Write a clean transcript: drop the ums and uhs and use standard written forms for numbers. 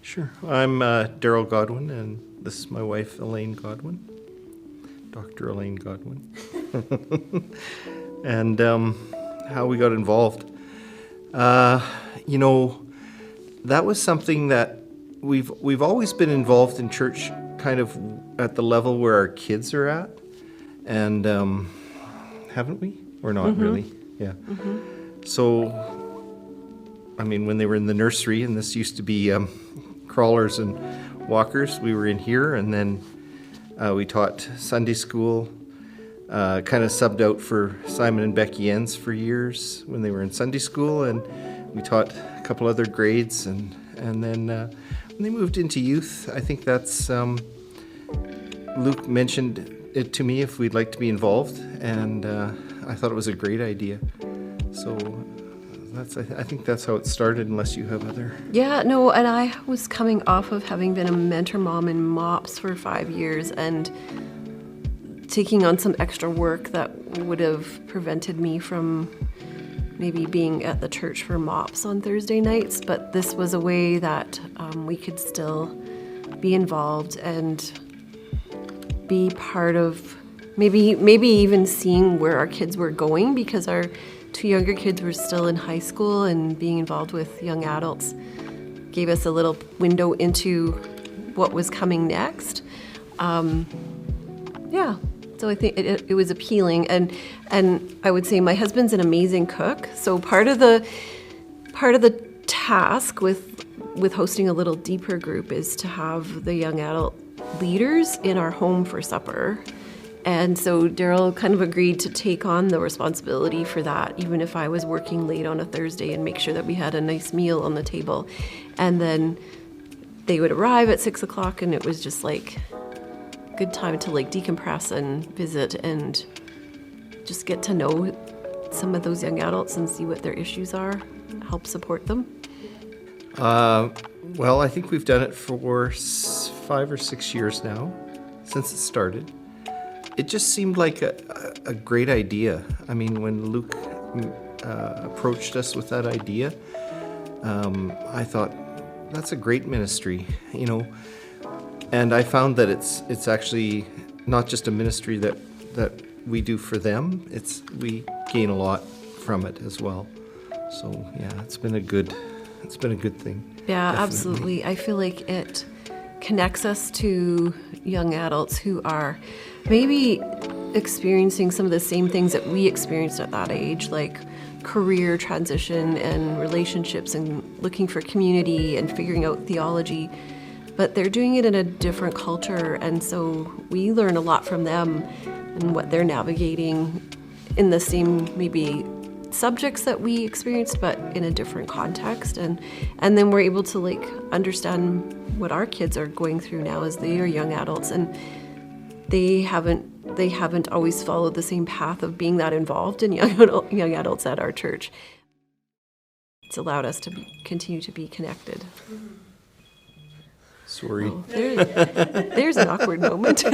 Sure. I'm Daryl Godwin, and this is my wife, Elaine Godwin, Dr. Elaine Godwin. And how we got involved. You know, that was something that we've always been involved in church, kind of at the level where our kids are at, and haven't we? Or not really? Yeah. So, I mean, when they were in the nursery, and this used to be crawlers and walkers, we were in here, and then we taught Sunday school, kind of subbed out for Simon and Becky Enns for years when they were in Sunday school, and we taught a couple other grades, and then when they moved into youth, I think that's, Luke mentioned it to me if we'd like to be involved, and I thought it was a great idea. So I think that's how it started, unless you have other. Yeah, no, and I was coming off of having been a mentor mom in MOPS for 5 years and taking on some extra work that would have prevented me from maybe being at the church for MOPS on Thursday nights, but this was a way that we could still be involved and be part of maybe even seeing where our kids were going, because our 2 younger kids were still in high school, and being involved with young adults gave us a little window into what was coming next. Yeah, so I think it was appealing, and I would say my husband's an amazing cook. So part of the task with hosting a little deeper group is to have the young adult leaders in our home for supper. And so Daryl kind of agreed to take on the responsibility for that, even if I was working late on a Thursday, and make sure that we had a nice meal on the table. And then they would arrive at 6 o'clock, and it was just like a good time to like decompress and visit and just get to know some of those young adults and see what their issues are, help support them. Well, I think we've done it for 5 or 6 years now, since it started. It just seemed like a great idea. I mean, when Luke approached us with that idea, I thought, that's a great ministry, you know. And I found that it's actually not just a ministry that we do for them. We gain a lot from it as well. So yeah, it's been a good thing. Yeah, Definitely. absolutely. I feel like it connects us to young adults who are maybe experiencing some of the same things that we experienced at that age, like career transition and relationships and looking for community and figuring out theology. But they're doing it in a different culture, and so we learn a lot from them and what they're navigating in the same maybe subjects that we experienced, but in a different context. And then we're able to like understand what our kids are going through now as they are young adults, and they haven't always followed the same path of being that involved in young adults at our church. It's allowed us to continue to be connected. Sorry. Oh, there's an awkward moment.